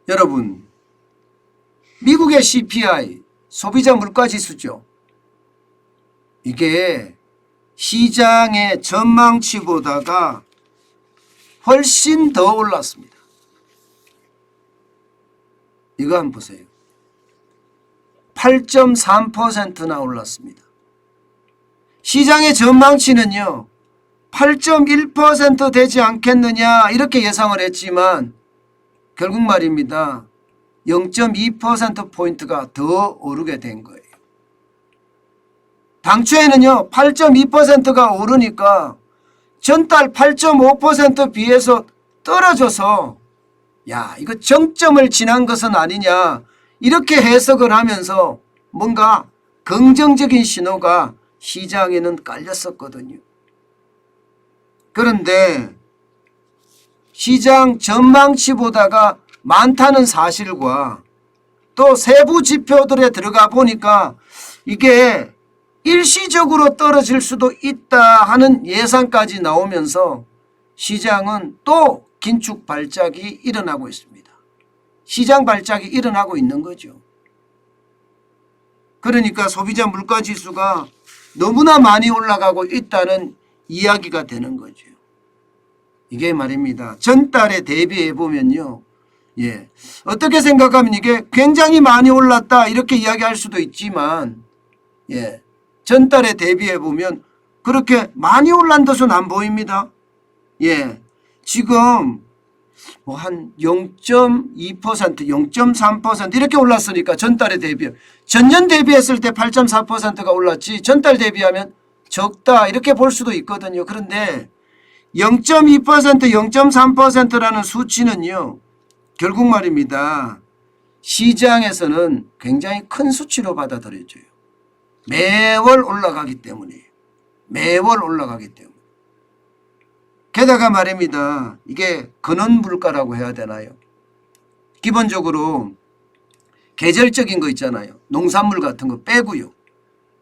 여러분, 미국의 CPI 소비자 물가지수죠. 이게 시장의 전망치보다가 훨씬 더 올랐습니다. 이거 한번 보세요. 8.3%나 올랐습니다. 시장의 전망치는요 8.1% 되지 않겠느냐 이렇게 예상을 했지만 결국 말입니다 0.2%포인트가 더 오르게 된 거예요. 당초에는요 8.2%가 오르니까 전달 8.5% 비해서 떨어져서 야 이거 정점을 지난 것은 아니냐 이렇게 해석을 하면서 뭔가 긍정적인 신호가 시장에는 깔렸었거든요. 그런데 시장 전망치보다가 많다는 사실과 또 세부 지표들에 들어가 보니까 이게 일시적으로 떨어질 수도 있다 하는 예상까지 나오면서 시장은 또 긴축 발작이 일어나고 있습니다. 시장 발작이 일어나고 있는 거죠. 그러니까 소비자 물가지수가 너무나 많이 올라가고 있다는 이야기가 되는 거죠. 이게 말입니다. 전달에 대비해 보면요. 어떻게 생각하면 이게 굉장히 많이 올랐다 이렇게 이야기할 수도 있지만 전달에 대비해 보면 그렇게 많이 올란 듯은 안 보입니다. 지금 뭐 한 0.2%, 0.3% 이렇게 올랐으니까 전달에 대비해 전년 대비했을 때 8.4%가 올랐지 전달 대비하면 적다 이렇게 볼 수도 있거든요. 그런데 0.2%, 0.3%라는 수치는요. 결국 말입니다. 시장에서는 굉장히 큰 수치로 받아들여져요. 매월 올라가기 때문에. 매월 올라가기 때문에. 게다가 말입니다. 이게 근원물가라고 해야 되나요? 기본적으로 계절적인 거 있잖아요. 농산물 같은 거 빼고요.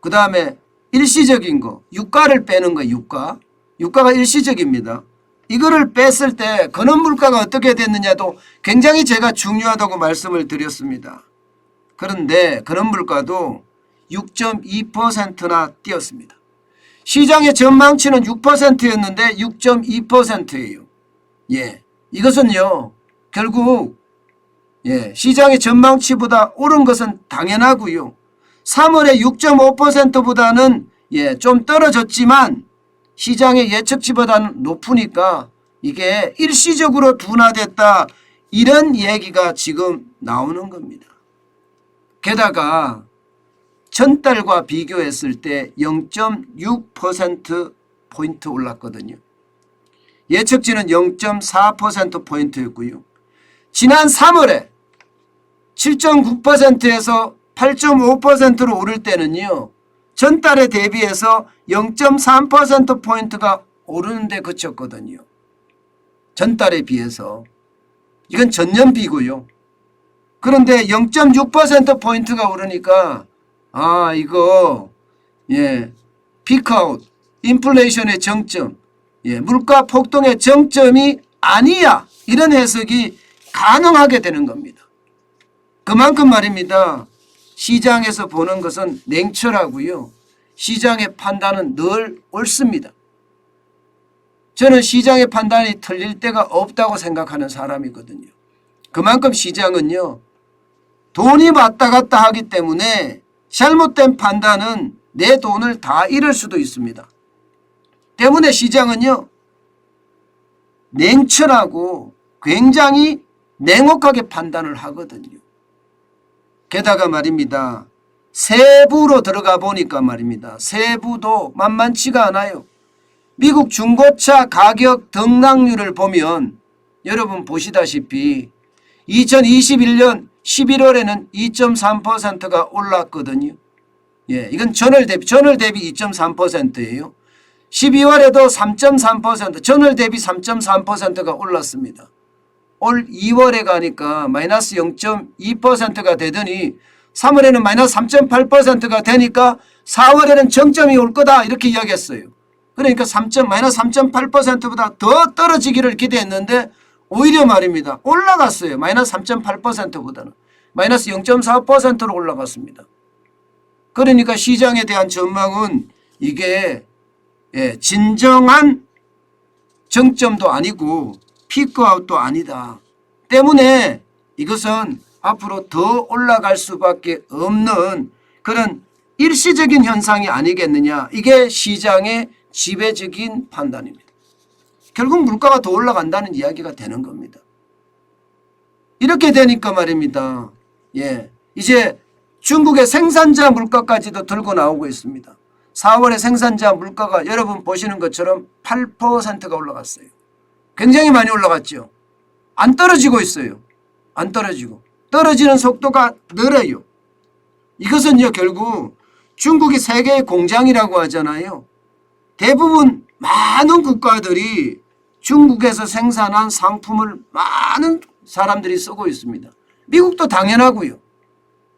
그 다음에 일시적인 거, 유가를 빼는 거 유가. 유가가 일시적입니다. 이거를 뺐을 때 근원물가가 어떻게 됐느냐도 굉장히 제가 중요하다고 말씀을 드렸습니다. 그런데 근원물가도 6.2%나 뛰었습니다. 시장의 전망치는 6%였는데 6.2%예요. 이것은요 결국 시장의 전망치보다 오른 것은 당연하고요. 3월에 6.5%보다는 좀 떨어졌지만 시장의 예측치보다는 높으니까 이게 일시적으로 둔화됐다 이런 얘기가 지금 나오는 겁니다. 게다가 전달과 비교했을 때 0.6%포인트 올랐거든요. 예측치는 0.4%포인트였고요. 지난 3월에 7.9%에서 8.5%로 오를 때는요. 전달에 대비해서 0.3%포인트가 오르는 데 그쳤거든요. 전달에 비해서. 이건 전년비고요. 그런데 0.6%포인트가 오르니까 이거 피크아웃, 인플레이션의 정점, 물가 폭등의 정점이 아니야. 이런 해석이 가능하게 되는 겁니다. 그만큼 말입니다. 시장에서 보는 것은 냉철하고요. 시장의 판단은 늘 옳습니다. 저는 시장의 판단이 틀릴 때가 없다고 생각하는 사람이거든요. 그만큼 시장은요. 돈이 왔다 갔다 하기 때문에 잘못된 판단은 내 돈을 다 잃을 수도 있습니다. 때문에 시장은요. 냉철하고 굉장히 냉혹하게 판단을 하거든요. 게다가 말입니다. 세부로 들어가 보니까 말입니다. 세부도 만만치가 않아요. 미국 중고차 가격 등락률을 보면 여러분 보시다시피 2021년 11월에는 2.3%가 올랐거든요. 이건 전월 대비 2.3%예요. 12월에도 3.3%, 전월 대비 3.3%가 올랐습니다. 올 2월에 가니까 마이너스 0.2%가 되더니 3월에는 마이너스 3.8%가 되니까 4월에는 정점이 올 거다 이렇게 이야기했어요. 그러니까 마이너스 3.8%보다 더 떨어지기를 기대했는데 오히려 말입니다. 올라갔어요. 마이너스 3.8%보다는. 마이너스 0.4%로 올라갔습니다. 그러니까 시장에 대한 전망은 이게 진정한 정점도 아니고 피크아웃도 아니다. 때문에 이것은 앞으로 더 올라갈 수밖에 없는 그런 일시적인 현상이 아니겠느냐. 이게 시장의 지배적인 판단입니다. 결국 물가가 더 올라간다는 이야기가 되는 겁니다. 이렇게 되니까 말입니다. 이제 중국의 생산자 물가까지도 들고 나오고 있습니다. 4월에 생산자 물가가 여러분 보시는 것처럼 8%가 올라갔어요. 굉장히 많이 올라갔죠. 안 떨어지고 있어요. 안 떨어지고. 떨어지는 속도가 늘어요. 이것은요 결국 중국이 세계의 공장이라고 하잖아요. 대부분 많은 국가들이 중국에서 생산한 상품을 많은 사람들이 쓰고 있습니다. 미국도 당연하고요.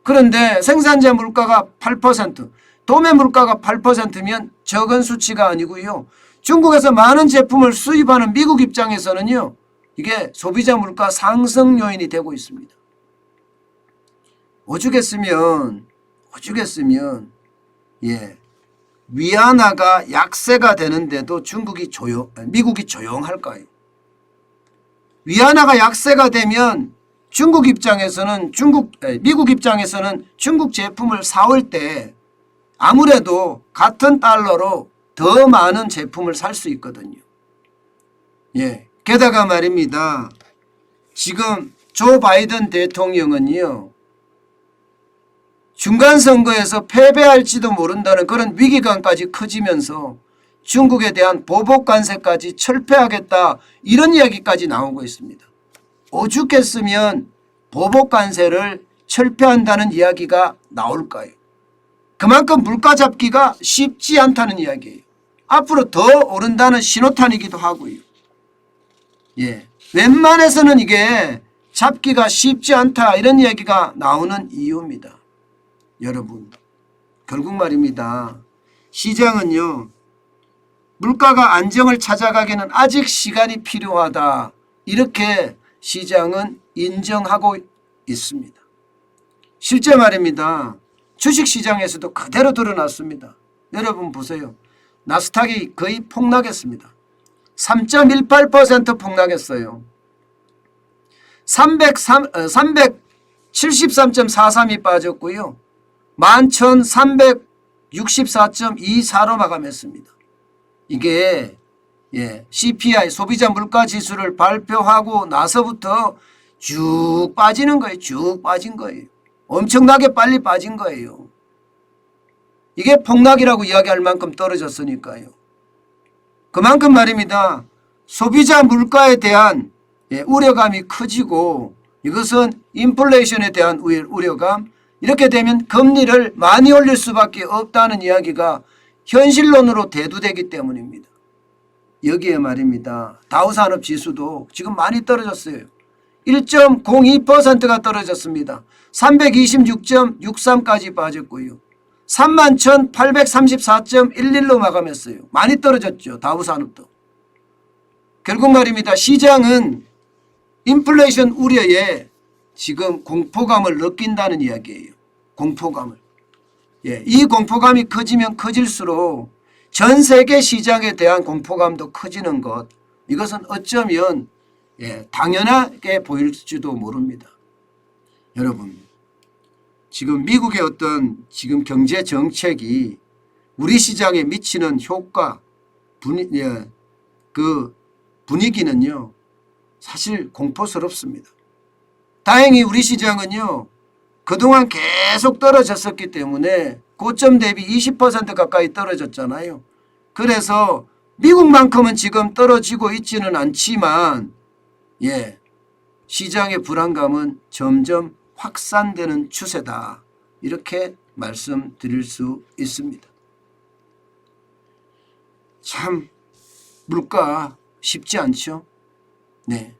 그런데 생산자 물가가 8%, 도매 물가가 8%면 적은 수치가 아니고요. 중국에서 많은 제품을 수입하는 미국 입장에서는요. 이게 소비자 물가 상승 요인이 되고 있습니다. 오죽했으면 위안화가 약세가 되는데도 미국이 조용할까요? 위안화가 약세가 되면 미국 입장에서는 중국 제품을 사올 때 아무래도 같은 달러로 더 많은 제품을 살 수 있거든요. 게다가 말입니다. 지금 조 바이든 대통령은요. 중간선거에서 패배할지도 모른다는 그런 위기감까지 커지면서 중국에 대한 보복 관세까지 철폐하겠다 이런 이야기까지 나오고 있습니다. 오죽했으면 보복 관세를 철폐한다는 이야기가 나올까요? 그만큼 물가 잡기가 쉽지 않다는 이야기예요. 앞으로 더 오른다는 신호탄이기도 하고요. 웬만해서는 이게 잡기가 쉽지 않다 이런 이야기가 나오는 이유입니다. 여러분 결국 말입니다. 시장은요. 물가가 안정을 찾아가기는 아직 시간이 필요하다. 이렇게 시장은 인정하고 있습니다. 실제 말입니다. 주식시장에서도 그대로 드러났습니다. 여러분 보세요. 나스닥이 거의 폭락했습니다. 3.18% 폭락했어요. 373.43이 빠졌고요. 11,364.24로 마감했습니다. 이게 CPI 소비자 물가지수를 발표하고 나서부터 쭉 빠지는 거예요. 쭉 빠진 거예요. 엄청나게 빨리 빠진 거예요. 이게 폭락이라고 이야기할 만큼 떨어졌으니까요. 그만큼 말입니다. 소비자 물가에 대한 우려감이 커지고 이것은 인플레이션에 대한 우려감 이렇게 되면 금리를 많이 올릴 수밖에 없다는 이야기가 현실론으로 대두되기 때문입니다. 여기에 말입니다. 다우산업지수도 지금 많이 떨어졌어요. 1.02%가 떨어졌습니다. 326.63까지 빠졌고요. 31,834.11로 마감했어요. 많이 떨어졌죠. 다우산업도. 결국 말입니다. 시장은 인플레이션 우려에 지금 공포감을 느낀다는 이야기예요. 공포감을. 이 공포감이 커지면 커질수록 전 세계 시장에 대한 공포감도 커지는 것. 이것은 어쩌면 당연하게 보일지도 모릅니다. 여러분 지금 미국의 어떤 지금 경제 정책이 우리 시장에 미치는 효과 그 분위기는요 사실 공포스럽습니다. 다행히 우리 시장은요 그동안 계속 떨어졌었기 때문에 고점 대비 20% 가까이 떨어졌잖아요. 그래서 미국만큼은 지금 떨어지고 있지는 않지만 시장의 불안감은 점점 확산되는 추세다. 이렇게 말씀드릴 수 있습니다. 참 물가 쉽지 않죠. 네.